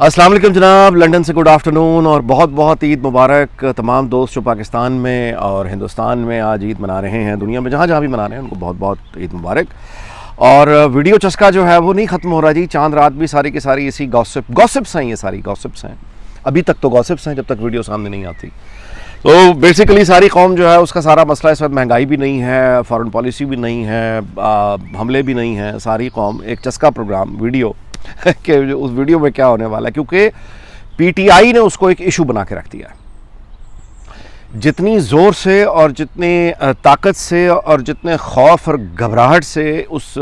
अस्सलाम वालेकुम जनाब, लंदन से गुड आफ्टरनून और बहुत बहुत ईद मुबारक तमाम दोस्त जो पाकिस्तान में और हिंदुस्तान में आज ईद मना रहे हैं। दुनिया में जहाँ जहाँ भी मना रहे हैं उनको बहुत बहुत ईद मुबारक। और वीडियो चस्का जो है वो नहीं ख़त्म हो रहा जी। चांद रात भी सारी की सारी इसी गॉसिप्स हैं, ये सारी गॉसिप्स हैं। अभी तक तो गॉसिप्स हैं जब तक वीडियो सामने नहीं आती। तो बेसिकली सारी कौम जो है उसका सारा मसला इस वक्त महंगाई भी नहीं है, फॉरेन पॉलिसी भी नहीं है, हमले भी नहीं हैं। सारी कौम एक चस्का प्रोग्राम वीडियो कि उस वीडियो में क्या होने वाला है, क्योंकि पीटीआई ने उसको एक इशू बना के रख दिया है। जितनी ज़ोर से और जितनी ताकत से और जितने खौफ और घबराहट से उस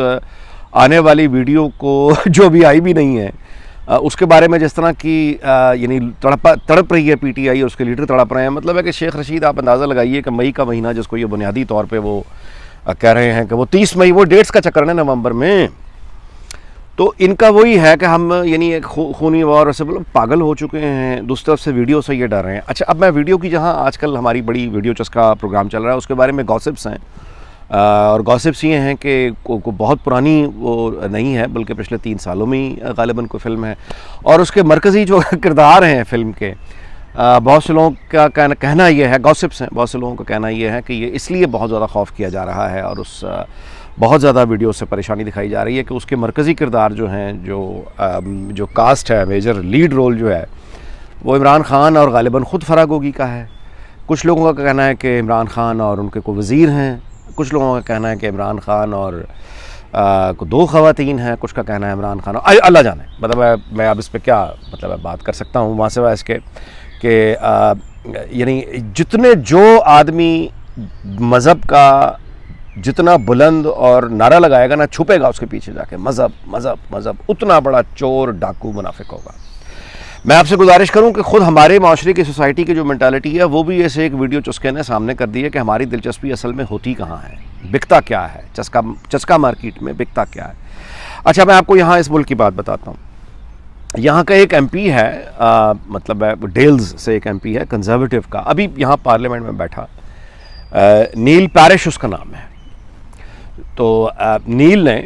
आने वाली वीडियो को जो भी आई भी नहीं है उसके बारे में जिस तरह की यानी तड़प रही है पीटीआई और उसके लीडर तड़प रहे हैं। मतलब है कि शेख रशीद, आप अंदाज़ा लगाइए कि मई का महीना जिसको ये बुनियादी तौर पे वो कह रहे हैं कि वो 30 मई, वो डेट्स का चक्कर है नवंबर में। तो इनका वही है कि हम यानी एक खूनी वार से मतलब पागल हो चुके हैं। दूसरी तरफ से वीडियो से ये डर रहे हैं। अच्छा, अब मैं वीडियो की, जहाँ आजकल हमारी बड़ी वीडियो चस्का प्रोग्राम चल रहा है उसके बारे में गॉसिप्स हैं। और गॉसिप्स ये हैं कि को बहुत पुरानी वो नहीं है, बल्कि पिछले 3 सालों में ही गालिबन कोई फ़िल्म है। और उसके मरकज़ी जो किरदार हैं फ़िल्म के, बहुत से लोगों का कहना यह है, गॉसिप्स हैं, बहुत से लोगों का कहना यह है कि ये इसलिए बहुत ज़्यादा खौफ किया जा रहा है और उस बहुत ज़्यादा वीडियो से परेशानी दिखाई जा रही है कि उसके मरकज़ी किरदार जो हैं, जो कास्ट है, मेजर लीड रोल जो है वो इमरान ख़ान और गालिबन ख़ुद फ़राग होगी का है। कुछ लोगों का कहना है कि इमरान ख़ान और उनके को वज़ीर हैं, कुछ लोगों का कहना है कि इमरान ख़ान और को 2 ख़वातीन हैं, कुछ का कहना है इमरान ख़ान और अल्लाह जाने। मतलब मैं अब इस पर क्या मतलब बात कर सकता हूँ वहाँ से वह इसके कि यानी जितने जो आदमी मज़हब का जितना बुलंद और नारा लगाएगा ना, छुपेगा उसके पीछे जाके मज़हब मज़हब मज़हब, उतना बड़ा चोर डाकू मुनाफिक होगा। मैं आपसे गुजारिश करूं कि ख़ुद हमारे माशरे की, सोसाइटी की जो मेंटालिटी है वो भी ऐसे एक वीडियो चस्के ने सामने कर दी है कि हमारी दिलचस्पी असल में होती कहाँ है, बिकता क्या है, चस्का मार्केट में बिकता क्या है। अच्छा, मैं आपको यहाँ इस मुल्क की बात बताता हूँ। यहाँ का एक MP है, मतलब डेल्स से एक MP है कंजर्वेटिव का, अभी यहाँ पार्लियामेंट में बैठा, नील पैरिश उसका नाम है। तो नील ने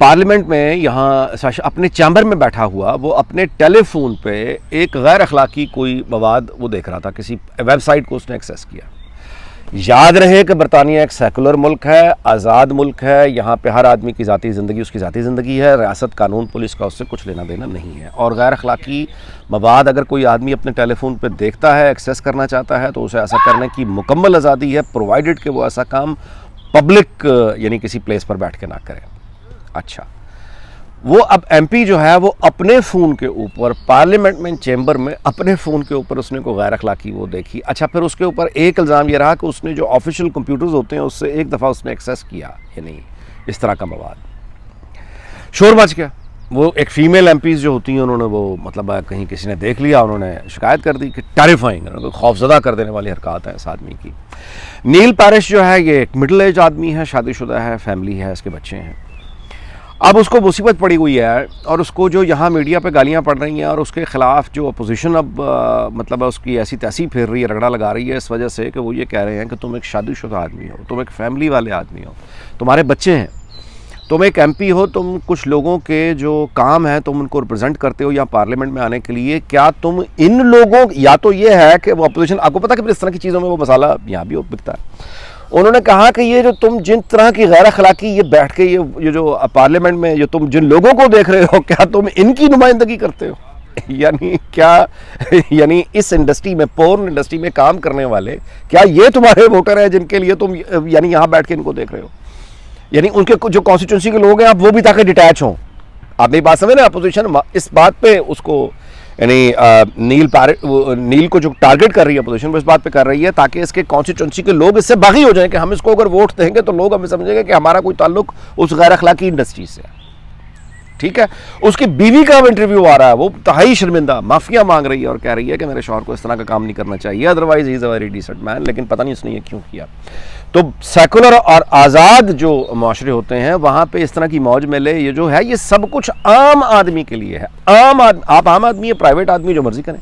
पार्लियामेंट में यहाँ अपने चैम्बर में बैठा हुआ वो अपने टेलीफोन पे एक गैर अखलाकी कोई मवाद वो देख रहा था, किसी वेबसाइट को उसने एक्सेस किया। याद रहे कि बरतानिया एक सेकुलर मुल्क है, आज़ाद मुल्क है, यहाँ पे हर आदमी की ज़ाती ज़िंदगी उसकी ज़ाती ज़िंदगी है, रियासत कानून पुलिस का उससे कुछ लेना देना नहीं है। और गैर अखलाकी मवाद अगर कोई आदमी अपने टेलीफोन पे देखता है, एक्सेस करना चाहता है, तो उसे ऐसा करने की मुकम्मल आज़ादी है, प्रोवाइडेड कि वो ऐसा काम पब्लिक यानी किसी प्लेस पर बैठ के ना करें। अच्छा, वो अब MP जो है वो अपने फ़ोन के ऊपर पार्लियामेंट में चैम्बर में अपने फ़ोन के ऊपर उसने को गैर अखलाकी वो देखी। अच्छा, फिर उसके ऊपर एक इल्ज़ाम ये रहा कि उसने जो ऑफिशियल कंप्यूटर्स होते हैं उससे एक दफ़ा उसने एक्सेस किया, यानी इस तरह का मवाद। शोर मच गया। वो एक फ़ीमेल MPs जो होती हैं उन्होंने वो मतलब कहीं किसी ने देख लिया, उन्होंने शिकायत कर दी कि टेरिफाइंग, खौफजदा कर देने वाली हरकत है इस आदमी की। नील पैरिश जो है ये एक मिडिल एज आदमी है, शादीशुदा है, फैमिली है, इसके बच्चे हैं। अब उसको मुसीबत पड़ी हुई है और उसको जो यहाँ मीडिया पे गालियाँ पड़ रही हैं और उसके ख़िलाफ़ जो अपोजिशन अब मतलब उसकी ऐसी तैसी फिर रही है, रगड़ा लगा रही है इस वजह से कि वो ये कह रहे हैं कि तुम एक शादीशुदा आदमी हो, तुम एक फैमिली वाले आदमी हो, तुम्हारे बच्चे हैं, तुम एक MP हो, तुम कुछ लोगों के जो काम है तुम उनको रिप्रेजेंट करते हो या पार्लियामेंट में आने के लिए, क्या तुम इन लोगों, या तो ये है कि वो अपोजिशन, आपको पता है कि इस तरह की चीज़ों में वो मसाला यहाँ भी बिकता है। उन्होंने कहा कि ये जो तुम जिन तरह की गैर अखलाकी ये बैठ के ये जो पार्लियामेंट में जो तुम जिन लोगों को देख रहे हो, क्या तुम इनकी नुमाइंदगी करते हो? यानी क्या, यानी इस इंडस्ट्री में, पोर्न इंडस्ट्री में काम करने वाले, क्या ये तुम्हारे वोटर हैं जिनके लिए तुम यानी यहाँ बैठ के इनको देख रहे हो? यानी उनके जो कॉन्स्टिट्यूंसी के लोग हैं आप वो भी ताकि डिटैच हों। आप मेरी बात समझ रहे हैं? अपोजिशन इस बात पे उसको यानी नील को जो टारगेट कर रही है अपोजिशन वो इस बात पे कर रही है ताकि इसके कॉन्स्टिट्यूंसी के लोग इससे बागी हो जाएं कि हम इसको अगर वोट देंगे तो लोग हमें समझेंगे कि हमारा कोई ताल्लुक उस गैर अखलाकी इंडस्ट्री से है। ठीक है, उसकी बीवी का इंटरव्यू आ रहा है, वो तहाई शर्मिंदा माफिया मांग रही है और कह रही है कि मेरे शौहर को इस तरह का काम नहीं करना चाहिए, otherwise he is a very decent man, लेकिन पता नहीं उसने ये क्यों किया। तो सेकुलर और आज़ाद जो माशरे होते हैं वहाँ पे इस तरह की मौज मेले ये जो है ये सब कुछ आम आदमी के लिए है। आप आम आदमी है, प्राइवेट आदमी जो मर्जी करें,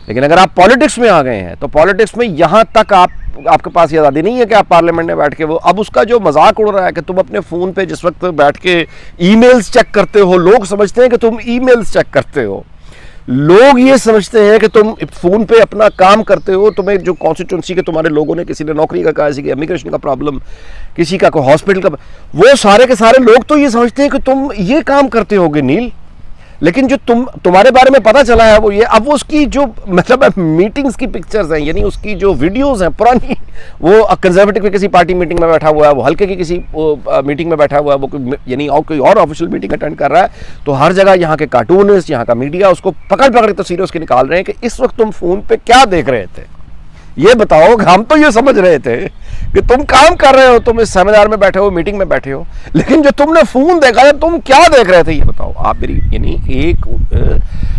लेकिन अगर आप पॉलिटिक्स में आ गए हैं तो पॉलिटिक्स में यहाँ तक आपके पास ये आज़ादी नहीं है कि आप पार्लियामेंट में बैठ के वो, अब उसका जो मजाक उड़ रहा है कि तुम अपने फ़ोन पे जिस वक्त बैठ के ईमेल्स चेक करते हो, लोग समझते हैं कि तुम ईमेल्स चेक करते हो, लोग ये समझते हैं कि तुम फ़ोन पे अपना काम करते हो। तुम्हें जो कॉन्स्टिट्यूंसी के तुम्हारे लोगों ने, किसी ने नौकरी का कहा, किसी के इमिग्रेशन का प्रॉब्लम, किसी का कोई हॉस्पिटल का, वो सारे के सारे लोग तो ये समझते हैं कि तुम ये काम करते होगे नील, लेकिन जो तुम्हारे बारे में पता चला है वो ये, अब वो उसकी जो मतलब मीटिंग्स की पिक्चर्स हैं, यानी उसकी जो वीडियोस हैं पुरानी, वो कंजर्वेटिव की किसी पार्टी मीटिंग में बैठा हुआ है, वो हल्के की किसी मीटिंग में बैठा हुआ है, वो यानी और कोई और ऑफिशियल मीटिंग अटेंड कर रहा है, तो हर जगह यहाँ के कार्टूनिस्ट, यहाँ का मीडिया उसको पकड़ पकड़ के तस्वीरें उसकी निकाल रहे हैं कि इस वक्त तुम फोन पे क्या देख रहे थे, ये बताओ। हम तो ये समझ रहे थे कि तुम काम कर रहे हो, तुम इस सेमिनार में बैठे हो, मीटिंग में बैठे हो, लेकिन जो तुमने फोन देखा है, तुम क्या देख रहे थे ये बताओ आप मेरी।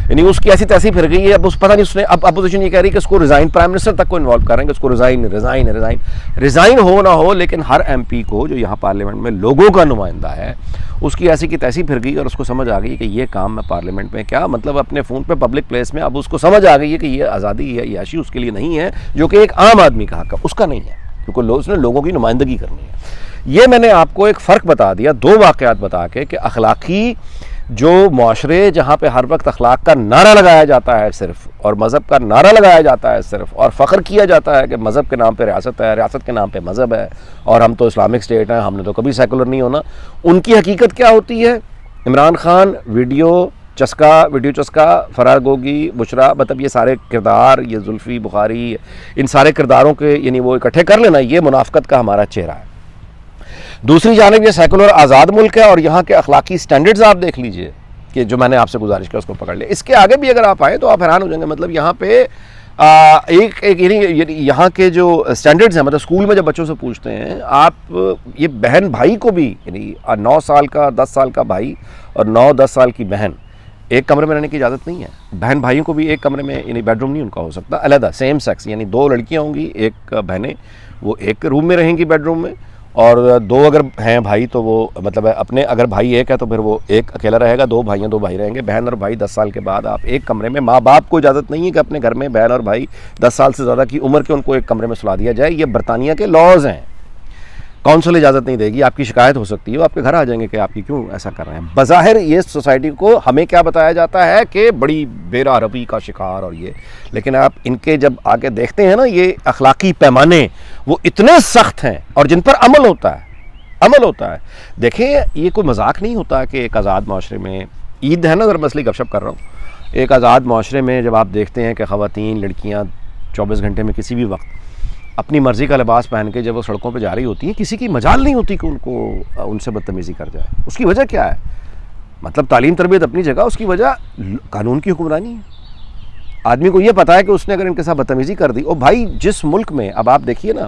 यानी उसकी ऐसी तैसी फिर गई है, अब उस पता नहीं उसने, अब अपोजिशन ये कह रही है कि उसको रिजाइन, प्राइम मिनिस्टर तक को इन्वॉल्व करेंगे, उसको रिजाइन हो ना हो, लेकिन हर एमपी को जो यहाँ पार्लियामेंट में लोगों का नुमाइंदा है, उसकी ऐसी की तैसी फिर गई और उसको समझ आ गई कि ये काम मैं पार्लियामेंट में क्या, मतलब अपने फ़ोन पे पब्लिक प्लेस में, अब उसको समझ आ गई है कि ये आज़ादी है, याशी उसके लिए नहीं है, जो कि एक आम आदमी का हक है, उसका नहीं है, क्योंकि उसने लोगों की नुमाइंदगी करनी है। ये मैंने आपको एक फ़र्क बता दिया, दो वाक़यात बता के, कि अखलाकी जो माशरे जहाँ पे हर वक्त अखलाक का नारा लगाया जाता है सिर्फ, और मज़हब का नारा लगाया जाता है सिर्फ, और फ़ख्र किया जाता है कि मज़हब के नाम पे रियासत है, रियासत के नाम पे मज़हब है, और हम तो इस्लामिक स्टेट हैं, हमने तो कभी सेकुलर नहीं होना, उनकी हकीकत क्या होती है? इमरान खान, वीडियो चस्का, फरार गोगी, बुशरा, मतलब ये सारे किरदार, ये जुल्फ़ी बुखारी, इन सारे किरदारों के यानी वो इकट्ठे कर लेना, ये मुनाफ़कत का हमारा चेहरा है। दूसरी जानिब ये सेकुलर आज़ाद मुल्क है, और यहाँ के अखलाकी स्टैंडर्ड्स आप देख लीजिए कि जो मैंने आपसे गुजारिश किया उसको पकड़ ले। इसके आगे भी अगर आप आए तो आप हैरान हो जाएंगे, मतलब यहाँ पे यानी यहाँ के जो स्टैंडर्ड्स हैं, मतलब स्कूल में जब बच्चों से पूछते हैं आप, ये बहन भाई को भी, यानी 9 साल का 10 साल का भाई और 9-10 साल की बहन एक कमरे में रहने की इजाज़त नहीं है। बहन भाइयों को भी एक कमरे में, यानी बेडरूम नहीं उनका हो सकता, अलग सेम सेक्स, यानी 2 लड़कियाँ होंगी, एक बहनें, वो एक रूम में रहेंगी बेडरूम में, और 2 अगर हैं भाई तो वो मतलब अपने, अगर भाई एक है तो फिर वो एक अकेला रहेगा, 2 भाइयाँ 2 भाई रहेंगे। बहन और भाई 10 साल के बाद आप एक कमरे में, माँ बाप को इजाज़त नहीं है कि अपने घर में बहन और भाई 10 साल से ज़्यादा की उम्र के उनको एक कमरे में सुला दिया जाए। ये बरतानिया के लॉज हैं, काउंसिल इजाज़त नहीं देगी, आपकी शिकायत हो सकती है, वो आपके घर आ जाएंगे कि आपकी क्यों ऐसा कर रहे हैं। बज़ाहिर ये सोसाइटी को हमें क्या बताया जाता है कि बड़ी बेरारवी का शिकार और ये, लेकिन आप इनके जब आके देखते हैं ना, ये अखलाकी पैमाने वो इतने सख्त हैं और जिन पर अमल होता है। देखिए ये कोई मजाक नहीं होता कि एक आज़ाद माशरे में, ईद है ना, अगर मसली गपशप कर रहा हूँ, एक आज़ाद माशरे में जब आप देखते हैं कि ख़वातीन लड़कियाँ 24 घंटे में किसी भी वक्त अपनी मर्ज़ी का लिबास पहन के जब वो सड़कों पे जा रही होती हैं, किसी की मजाल नहीं होती कि उनको उनसे बदतमीज़ी कर जाए। उसकी वजह क्या है? मतलब तालीम तरबियत अपनी जगह, उसकी वजह कानून की हुक्मरानी है। आदमी को ये पता है कि उसने अगर इनके साथ बदतमीज़ी कर दी, और भाई जिस मुल्क में, अब आप देखिए ना,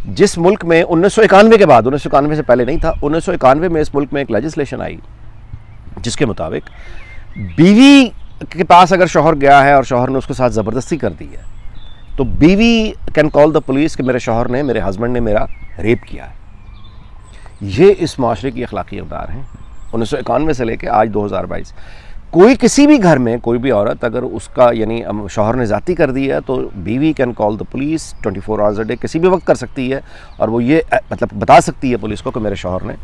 जिस मुल्क में 1991 के बाद, 1991 से पहले नहीं था, 1991 में इस मुल्क में एक लेजिस्लेशन आई जिसके मुताबिक बीवी के पास अगर शौहर गया है और शौहर ने उसके साथ ज़बरदस्ती कर दी है, तो बीवी कैन कॉल द पुलिस कि मेरे शौहर ने, मेरे हस्बैंड ने मेरा रेप किया है। ये इस माशरे की अखलाकी इक़दार हैं 1991 से लेकर आज 2022। कोई किसी भी घर में कोई भी औरत अगर उसका यानी शौहर ने ज़्यादती कर दी है तो बीवी can call the police 24 hours a day, किसी भी वक्त कर सकती है, और वो ये मतलब बता सकती है पुलिस को कि मेरे शौहर ने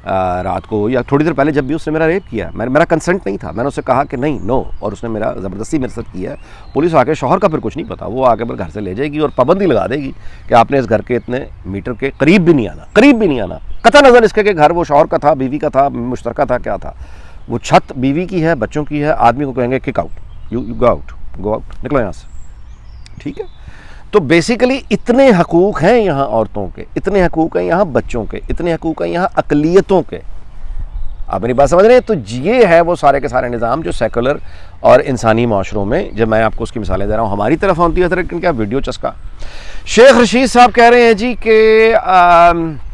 रात को या थोड़ी देर पहले जब भी उसने मेरा रेप किया, मेरा कंसेंट नहीं था, मैंने उससे कहा कि नहीं, नो, और उसने मेरा ज़बरदस्ती मेरे साथ किया है। पुलिस आके, शौहर का फिर कुछ नहीं पता, वो आके फिर घर से ले जाएगी और पाबंदी लगा देगी कि आपने इस घर के इतने मीटर के करीब भी नहीं आना, कतई नज़र इसके कि घर वो शौहर का था, बीवी का था, मुश्तरका था, क्या था, वो छत बीवी की है, बच्चों की है। आदमी को कहेंगे kick out, you go out, निकलो यहाँ से, ठीक है। तो बेसिकली इतने हकूक़ हैं यहाँ औरतों के, इतने हकूक़ हैं यहाँ बच्चों के, इतने हकूक़ हैं यहाँ अक़लियतों के। आप मेरी बात समझ रहे हैं? तो ये है वो सारे के सारे निज़ाम जो सेकुलर और इंसानी माशरों में, जब मैं आपको उसकी मिसालें दे रहा हूँ, हमारी तरफ होती है, लेकिन क्या वीडियो चस्का। शेख रशीद साहब कह रहे हैं जी कि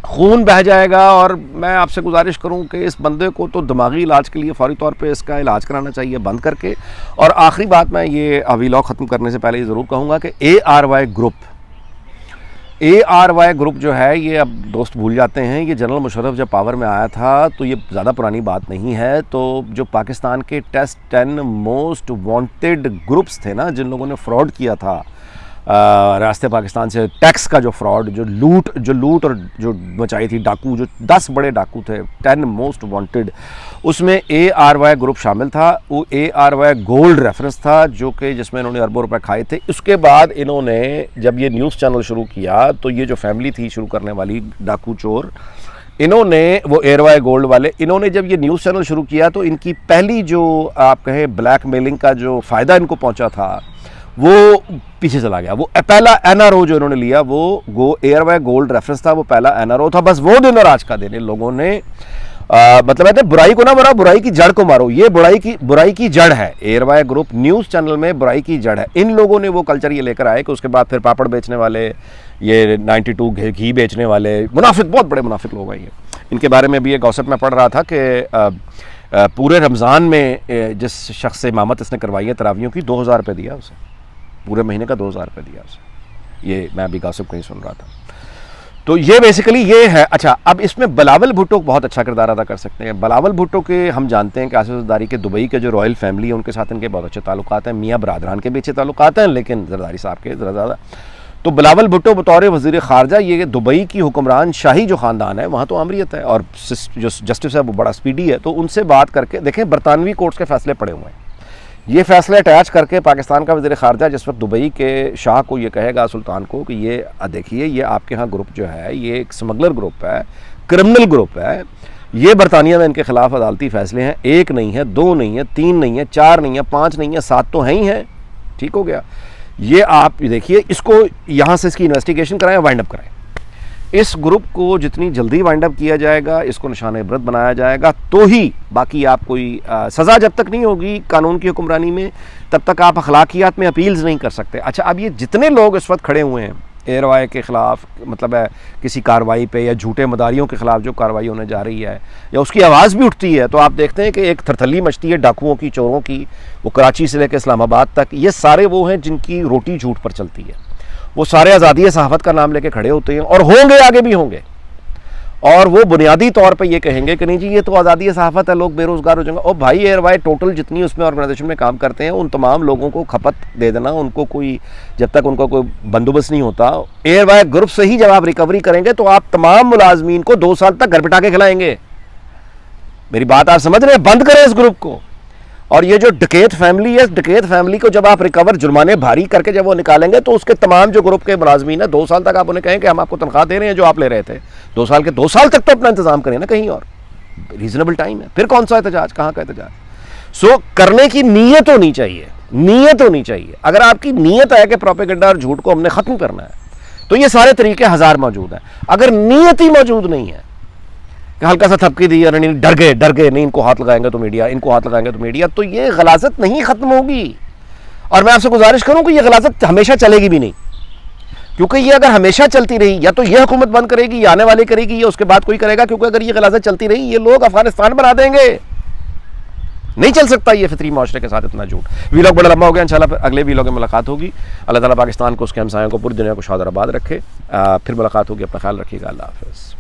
खून बह जाएगा, और मैं आपसे गुजारिश करूं कि इस बंदे को तो दिमागी इलाज के लिए फौरी तौर पे इसका इलाज कराना चाहिए बंद करके। और आखिरी बात मैं ये व्लॉग ख़त्म करने से पहले ये ज़रूर कहूँगा कि ARY ग्रुप ARY ग्रुप जो है, ये अब दोस्त भूल जाते हैं, ये जनरल मुशर्रफ जब पावर में आया था तो ये ज़्यादा पुरानी बात नहीं है। तो जो पाकिस्तान के टेस्ट 10 मोस्ट वांटेड ग्रुप्स थे ना, जिन लोगों ने फ्रॉड किया था रास्ते पाकिस्तान से, टैक्स का जो फ्रॉड, जो लूट और जो मचाई थी, डाकू, जो 10 बड़े डाकू थे 10 मोस्ट वांटेड, उसमें ARY ग्रुप शामिल था। वो ARY गोल्ड रेफरेंस था, जो कि जिसमें इन्होंने अरबों रुपए खाए थे। उसके बाद इन्होंने जब ये न्यूज़ चैनल शुरू किया तो ये जो फैमिली थी शुरू करने वाली, डाकू चोर, इन्होंने, वो ARY गोल्ड वाले, इन्होंने जब ये न्यूज़ चैनल शुरू किया तो इनकी पहली जो आप कहें ब्लैकमेलिंग का जो फ़ायदा इनको पहुंचा था वो पीछे चला गया। वो पहला NRO जो इन्होंने लिया वो ARY गोल्ड रेफरेंस था, वो पहला NRO था। बस वो दिन और आज का दिन इन लोगों ने मतलब कहते हैं बुराई को ना मारो, बुराई की जड़ को मारो। ये बुराई की जड़ है। ARY ग्रुप न्यूज़ चैनल में बुराई की जड़ है। इन लोगों ने वो कल्चर ये लेकर आए कि उसके बाद फिर पापड़ बेचने वाले, ये 92 घी बेचने वाले मुनाफिक, बहुत बड़े मुनाफिक लोग हैं ये। इनके बारे में भी एक गॉसिप में पढ़ रहा था कि पूरे रमज़ान में जिस शख्स से इमामत इसने करवाई है तरावियों की, 2000 रुपये दिया उसे, पूरे महीने का 2000 रुपये दिया उसे। ये मैं अभी गॉसिप कहीं सुन रहा था। तो ये बेसिकली ये है। अच्छा, अब इसमें बिलावल भुट्टो बहुत अच्छा किरदार अदा कर सकते हैं। बिलावल भुट्टो के हम जानते हैं कि आसिफ ज़रदारी के दुबई के जो रॉयल फैमिली है उनके साथ इनके बहुत अच्छे ताल्लुकात हैं, मियाँ बरादरान के भी अच्छे ताल्लुकात हैं, लेकिन ज़रदारी साहब के ज़रा ज़्यादा। तो बिलावल भुट्टो बतौर वज़ीर ख़ारजा, ये दुबई की हुक्मरान शाही जो ख़ानदान है वहाँ तो आमरीत है, और जो जस्टिस है वो बड़ा स्पीडी है। तो उनसे बात करके देखें, बरतानवी कोर्ट्स के फैसले पड़े हुए हैं, ये फैसले अटैच करके पाकिस्तान का वज़ीर ख़ारजा जिस वक्त दुबई के शाह को ये कहेगा, सुल्तान को, कि ये देखिए ये आपके यहाँ ग्रुप जो है ये एक स्मगलर ग्रुप है, क्रिमिनल ग्रुप है, ये बरतानिया में इनके ख़िलाफ़ अदालती फ़ैसले हैं, 1 नहीं है, 2 नहीं है, 3 नहीं है, 4 नहीं है, 5 नहीं है, 7 तो हैं ही हैं। ठीक हो गया। ये आप देखिए, इसको यहाँ से इसकी इन्वेस्टिगेशन कराएं, वाइंड अप कराएं। इस ग्रुप को जितनी जल्दी वाइंड अप किया जाएगा, इसको निशान इबरत बनाया जाएगा, तो ही बाकी आप कोई सज़ा जब तक नहीं होगी कानून की हुक्मरानी में, तब तक आप अखलाकियात में अपील्स नहीं कर सकते। अच्छा, अब ये जितने लोग इस वक्त खड़े हुए हैं ARY के ख़िलाफ़, मतलब है किसी कार्रवाई पे या झूठे मदारियों के ख़िलाफ़ जो कार्रवाई होने जा रही है, या उसकी आवाज़ भी उठती है, तो आप देखते हैं कि एक थरथली मचती है डाकुओं की, चोरों की। वो कराची से लेकर इस्लामाबाद तक, ये सारे वो हैं जिनकी रोटी झूठ पर चलती है। वो सारे आज़ादी सहाफ़त का नाम लेके खड़े होते हैं, और होंगे, आगे भी होंगे, और वो बुनियादी तौर पे ये कहेंगे कि नहीं जी ये तो आज़ादी सहाफ़त है, लोग बेरोज़गार हो जाएंगे। और भाई ARY टोटल जितनी उसमें ऑर्गेनाइजेशन में काम करते हैं, उन तमाम लोगों को खपत दे देना, उनको कोई, जब तक उनको कोई बंदोबस्त नहीं होता, ARY ग्रुप से ही जब आप रिकवरी करेंगे तो आप तमाम मुलाजमीन को 2 साल तक घर बिठा के खिलाएंगे। मेरी बात आप समझ रहे हैं? बंद करें इस ग्रुप को। और ये जो डकैत फैमिली है, डकैत फैमिली को जब आप रिकवर, जुर्माने भारी करके जब वो निकालेंगे, तो उसके तमाम जो ग्रुप के मुलाजमीन है, 2 साल तक आप उन्हें कहें कि हम आपको तनख्वाह दे रहे हैं जो आप ले रहे थे 2 साल के, 2 साल तक तो अपना इंतजाम करें ना कहीं और, रीजनेबल टाइम है। फिर कौन सा एहतजाज, कहाँ का एहतजाज? सो करने की नीयत होनी चाहिए, नीयत होनी चाहिए। अगर आपकी नीयत है कि प्रोपेगेंडा और झूठ को हमने खत्म करना है, तो ये सारे तरीके हजार मौजूद हैं। अगर नीयत ही मौजूद नहीं है कि हल्का सा थपकी दी, अरे नहीं डर गए, नहीं इनको हाथ लगाएंगे तो मीडिया, इनको हाथ लगाएंगे तो मीडिया, तो ये गलाजत नहीं खत्म होगी। और मैं आपसे गुजारिश करूं कि ये गलाजत हमेशा चलेगी भी नहीं, क्योंकि ये अगर हमेशा चलती रही, या तो ये हुकूमत बंद करेगी, या आने वाली करेगी, या उसके बाद कोई करेगा, क्योंकि अगर ये गलाजत चलती रही, ये लोग अफगानिस्तान बना देंगे। नहीं चल सकता ये फितरी माशरे के साथ इतना झूठ। वीलॉग बड़ा लंबा हो गया, इंशाल्लाह अगले वीलॉग में मुलाकात होगी। अल्लाह ताला पाकिस्तान को, उसके हमसायों को, पूरी दुनिया को शाद और आबाद रखे। फिर मुलाकात होगी, अपना ख्याल रखिएगा। अल्लाह हाफ़िज़।